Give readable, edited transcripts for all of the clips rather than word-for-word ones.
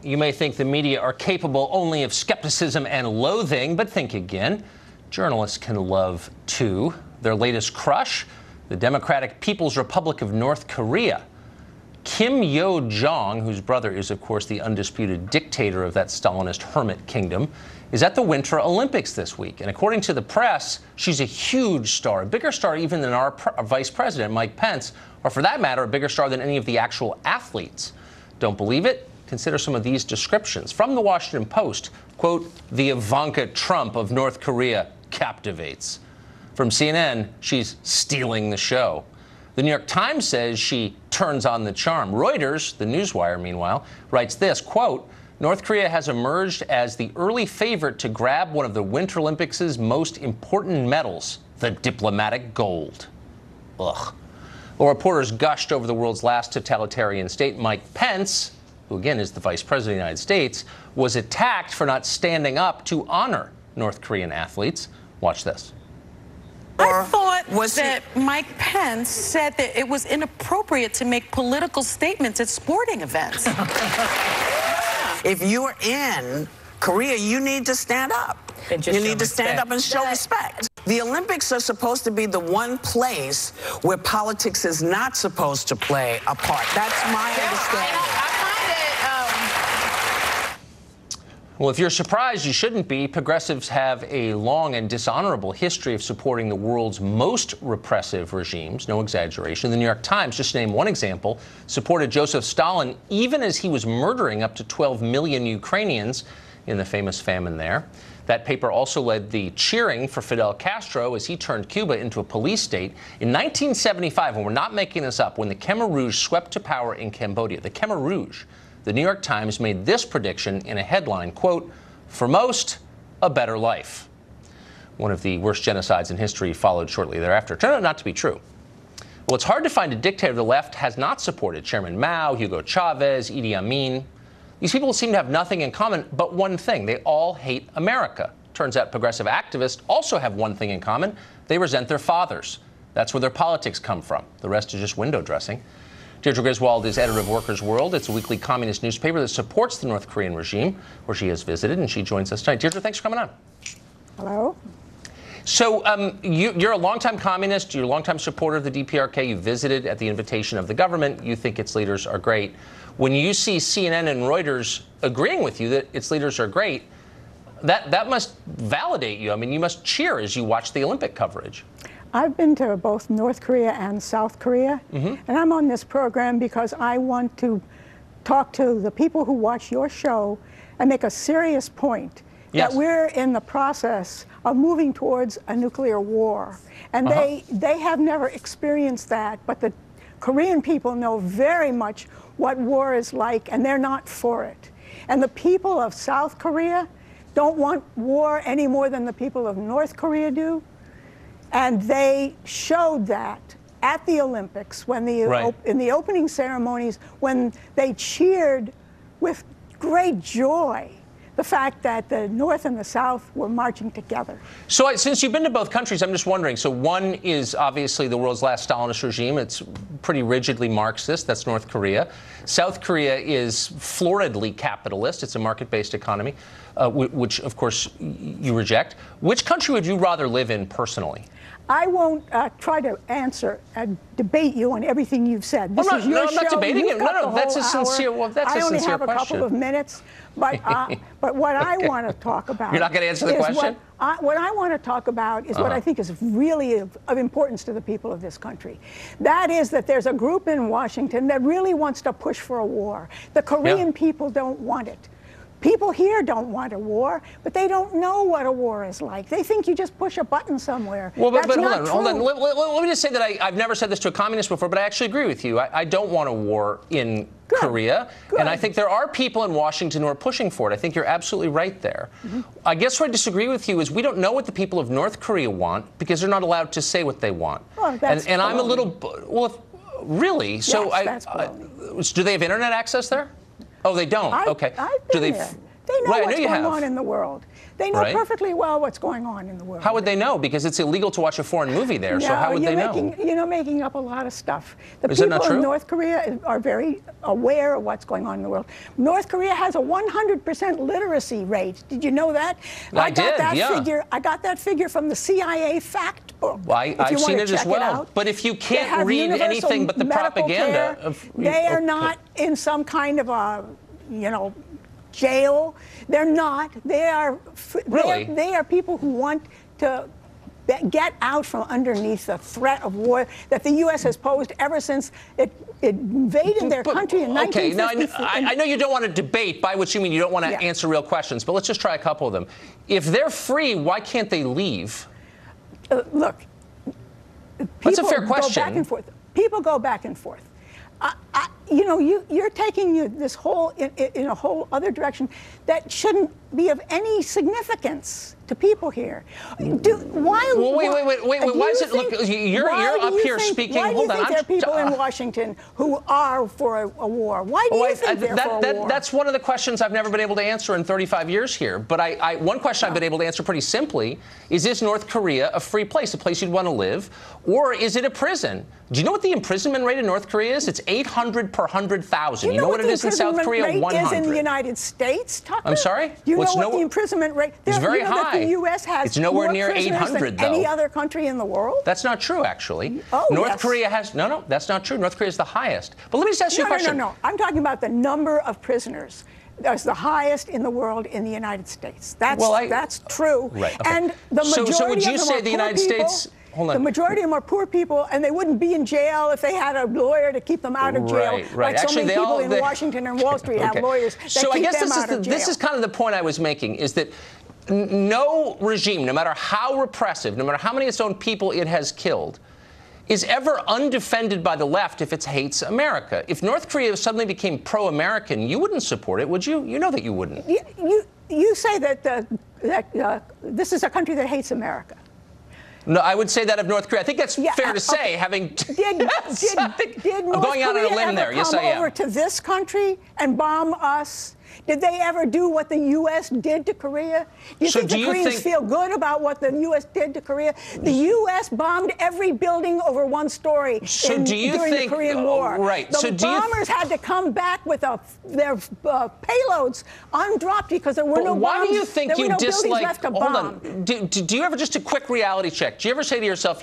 You may think the media are capable only of skepticism and loathing, but think again. Journalists can love, too. Their latest crush? The Democratic People's Republic of North Korea. Kim Yo-jong, whose brother is, of course, the undisputed dictator of that Stalinist hermit kingdom, is at the Winter Olympics this week. And according to the press, she's a huge star, a bigger star even than our vice president, Mike Pence, or for that matter, a bigger star than any of the actual athletes. Don't believe it? Consider some of these descriptions. From the Washington Post, quote, the Ivanka Trump of North Korea captivates. From CNN, she's stealing the show. The New York Times says she turns on the charm. Reuters, the newswire, meanwhile, writes this, quote, North Korea has emerged as the early favorite to grab one of the Winter Olympics' most important medals, the diplomatic gold. Ugh. Well, reporters gushed over the world's last totalitarian state. Mike Pence, who again is the vice president of the United States, was attacked for not standing up to honor North Korean athletes. Watch this. I thought that Mike Pence said that it was inappropriate to make political statements at sporting events. If you're in Korea, you need to stand up. You need to stand up and show respect. The Olympics are supposed to be the one place where politics is not supposed to play a part. That's my understanding. Well, if you're surprised, you shouldn't be. Progressives have a long and dishonorable history of supporting the world's most repressive regimes, no exaggeration. The New York Times, just to name one example, supported Joseph Stalin even as he was murdering up to 12 million Ukrainians in the famous famine there. That paper also led the cheering for Fidel Castro as he turned Cuba into a police state. In 1975, and we're not making this up, when the Khmer Rouge swept to power in Cambodia, the Khmer Rouge, the New York Times made this prediction in a headline, quote, for most, a better life. One of the worst genocides in history followed shortly thereafter. Turned out not to be true. Well, it's hard to find a dictator the left has not supported. Chairman Mao, Hugo Chavez, Idi Amin. These people seem to have nothing in common but one thing. They all hate America. Turns out progressive activists also have one thing in common. They resent their fathers. That's where their politics come from. The rest is just window dressing. Deirdre Griswold is editor of Workers' World. It's a weekly communist newspaper that supports the North Korean regime, where she has visited, and she joins us tonight. Deirdre, thanks for coming on. Hello. So you're a longtime communist. You're a longtime supporter of the DPRK. You visited at the invitation of the government. You think its leaders are great. When you see CNN and Reuters agreeing with you that its leaders are great, that must validate you. I mean, you must cheer as you watch the Olympic coverage. I've been to both North Korea and South Korea, and I'm on this program because I want to talk to the people who watch your show and make a serious point that we're in the process of moving towards a nuclear war. And they have never experienced that, but the Korean people know very much what war is like, and they're not for it. And the people of South Korea don't want war any more than the people of North Korea do. And they showed that at the Olympics when in the opening ceremonies, when they cheered with great joy the fact that the North and the South were marching together. So since you've been to both countries, I'm just wondering, so one is obviously the world's last Stalinist regime. It's pretty rigidly Marxist. That's North Korea. South Korea is floridly capitalist. It's a market-based economy, which, of course, you reject. Which country would you rather live in personally? I won't try to debate you on everything you've said. This is your show. I'm not debating it. No, that's a sincere. Well, that's a sincere question. I only have a couple of minutes, but what I want to talk about. You're not going to answer the question? What I want to talk about is what I think is really of importance to the people of this country. That is that there's a group in Washington that really wants to push for a war. The Korean people don't want it. People here don't want a war, but they don't know what a war is like. They think you just push a button somewhere. Well, but hold on. Let me just say that I've never said this to a communist before, but I actually agree with you. I don't want a war in Korea. And I think there are people in Washington who are pushing for it. I think you're absolutely right there. I guess where I disagree with you is we don't know what the people of North Korea want because they're not allowed to say what they want. Well, that's and I'm a little, really? So yes, that's do they have internet access there? Oh, they don't. I've been there. They know Right, I know what's you going have. on in the world. They know Right. perfectly well what's going on in the world. How would they know? Because it's illegal to watch a foreign movie there, so how would they know? You're making up a lot of stuff. The Is that people not true? in North Korea are very aware of what's going on in the world. North Korea has a 100% literacy rate. Did you know that? I did, yeah. I got that figure from the CIA fact book. Well, if you I've wanna seen it as check well. out. But if you They can't have read universal anything but the medical propaganda care. of... They are not in some kind of a, jail. They're not. They are. Really? They are people who want to get out from underneath the threat of war that the U.S. has posed ever since it invaded their country in 1954. Okay, now I know you don't want to debate, by which you mean you don't want to answer real questions, but let's just try a couple of them. If they're free, why can't they leave? Look, That's a fair question. Go back and forth. People go back and forth. You're taking this whole in a whole other direction that shouldn't be of any significance to people here. Why? Well, wait. Why is it? Look, you're up here speaking. Why do you think there are people in Washington who are for a war? Why do you think they're for a war? That's one of the questions I've never been able to answer in 35 years here. But one question I've been able to answer pretty simply is North Korea a free place, a place you'd want to live, or is it a prison? Do you know what the imprisonment rate in North Korea is? It's 800 per 100,000. You know what it is in South Korea? 100. Is in the United States, Tucker? I'm sorry? Do you know what the imprisonment rate? It's very high. That the U.S. has it's nowhere more near 800, than any other country in the world? That's not true, actually. Oh, North Korea has no. That's not true. North Korea is the highest. But let me just ask you a question. No. I'm talking about the number of prisoners. That's the highest in the world in the United States. That's true. Right. Okay. And the majority so would you of them say are the poor United people. States? Hold on. The majority of them are poor people, and they wouldn't be in jail if they had a lawyer to keep them out of jail. Right. Like Actually, so many people in Washington and Wall Street have lawyers that so keep I guess them out of jail. this is kind of the point I was making, is that no regime, no matter how repressive, no matter how many of its own people it has killed, is ever undefended by the left if it hates America. If North Korea suddenly became pro-American, you wouldn't support it, would you? You know that you wouldn't. You say that this is a country that hates America. No, I would say that of North Korea. I think that's fair to say, having... Did North I'm going out on a limb there. Yes, I am. Come over to this country and bomb us? Did they ever do what the U.S. did to Korea? You think the Koreans feel good about what the U.S. did to Korea? The U.S. bombed every building over one story during the Korean War. Right. The bombers had to come back with their payloads undropped because there were no bombs. Why do you think you dislike... left to bomb. Do you ever, just a quick reality check, do you ever say to yourself,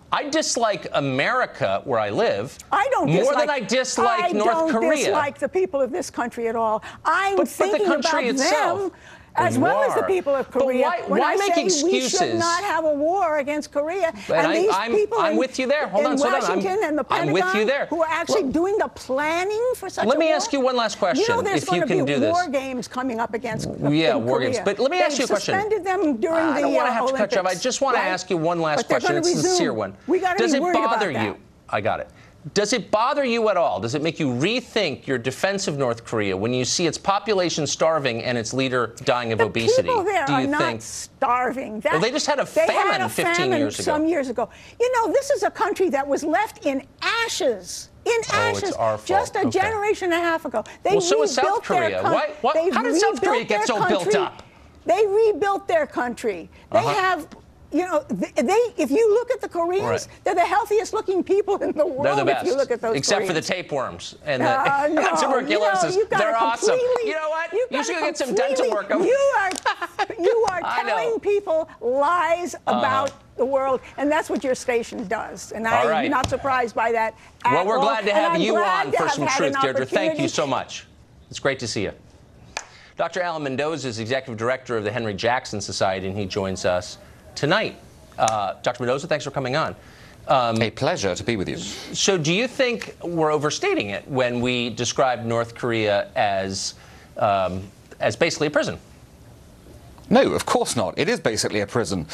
I dislike America, where I live, more than I dislike North Korea. I don't dislike the people of this country at all. I'm thinking the country about itself. them as well as the people of Korea. Why make excuses? We should not have a war against Korea. And these people I'm with you there. Hold on, Washington and the Pentagon, I'm with you there. Who are actually doing the planning for such a war. Let me ask you one last question, there's if you can do this. going to be war games coming up against war games. But let me ask you a question. They've suspended them during the I don't want to have to cut you off. I Olympics, just want to ask you one last question. It's a sincere one. Does it bother you? I got it. Does it bother you at all? Does it make you rethink your defense of North Korea when you see its population starving and its leader dying of obesity? The people there are not starving. Well, they just had a famine 15 years ago. Some years ago. This is a country that was left in ashes. It's our fault. Just a generation and a half ago. So is South Korea. How did South Korea get so built up? They rebuilt their country. They have... if you look at the Koreans, they're the healthiest looking people in the world. They're the best. If you look at those except Koreans. for the tapeworms and the tuberculosis. They're awesome. You know what? You should get some dental work. You are telling people lies about the world, and that's what your station does. And I'm not surprised by that at all. Well, we're glad to have you on for some truth, Deirdre. Thank you so much. It's great to see you. Dr. Alan Mendoza is Executive Director of the Henry Jackson Society, and he joins us tonight. Dr. Mendoza, thanks for coming on. A pleasure to be with you. So do you think we're overstating it when we describe North Korea as basically a prison? No, of course not. It is basically a prison.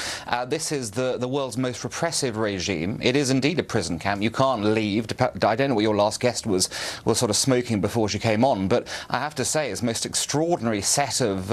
This is the world's most repressive regime. It is indeed a prison camp. You can't leave. I don't know what your last guest was sort of smoking before she came on, but I have to say it's the most extraordinary set of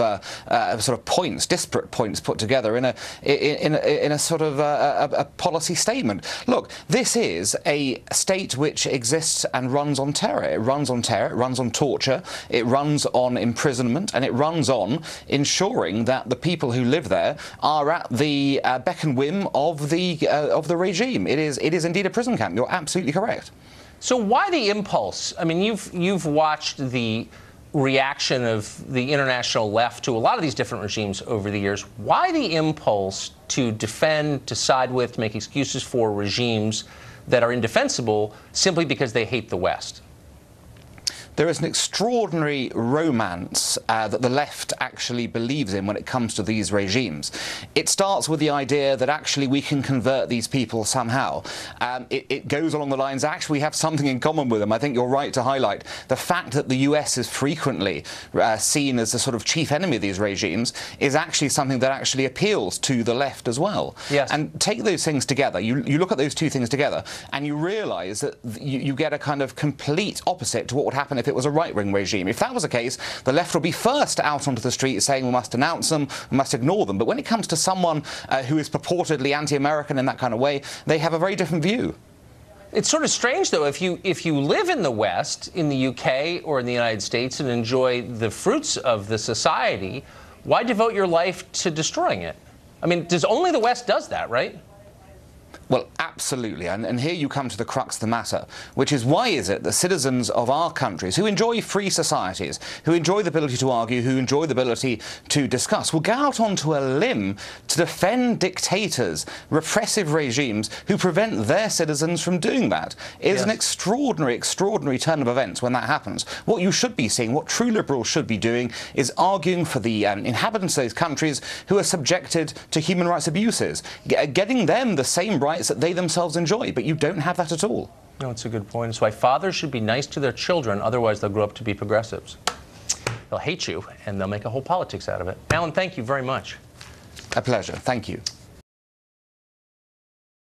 sort of points, disparate points put together in a sort of a policy statement. Look, this is a state which exists and runs on terror. It runs on terror, it runs on torture, it runs on imprisonment, and it runs on ensuring that the people who live there are at the beck and whim of the regime. It is indeed a prison camp. You're absolutely correct. So why the impulse? I mean, you've watched the reaction of the international left to a lot of these different regimes over the years. Why the impulse to defend, to side with, to make excuses for regimes that are indefensible simply because they hate the West? There is an extraordinary romance that the left actually believes in when it comes to these regimes. It starts with the idea that actually we can convert these people somehow. It goes along the lines, actually we have something in common with them. I think you're right to highlight the fact that the US is frequently seen as the sort of chief enemy of these regimes is actually something that actually appeals to the left as well. Yes. And take those things together, you look at those two things together, and you realise that you get a kind of complete opposite to what would happen if it was a right-wing regime. If that was the case, the left would be first out onto the street saying we must denounce them, we must ignore them. But when it comes to someone who is purportedly anti-American in that kind of way, they have a very different view. It's sort of strange, though, if you live in the West, in the UK or in the United States, and enjoy the fruits of the society, why devote your life to destroying it? I mean, only the West does that, right? Well, absolutely, and here you come to the crux of the matter, which is why is it that citizens of our countries who enjoy free societies, who enjoy the ability to argue, who enjoy the ability to discuss, will go out onto a limb to defend dictators, repressive regimes who prevent their citizens from doing that? It is an extraordinary, extraordinary turn of events when that happens. What you should be seeing, what true liberals should be doing, is arguing for the inhabitants of those countries who are subjected to human rights abuses, getting them the same rights that they themselves enjoy, but you don't have that at all. No, it's a good point. It's why fathers should be nice to their children, otherwise they'll grow up to be progressives. They'll hate you, and they'll make a whole politics out of it. Alan, thank you very much. A pleasure. Thank you.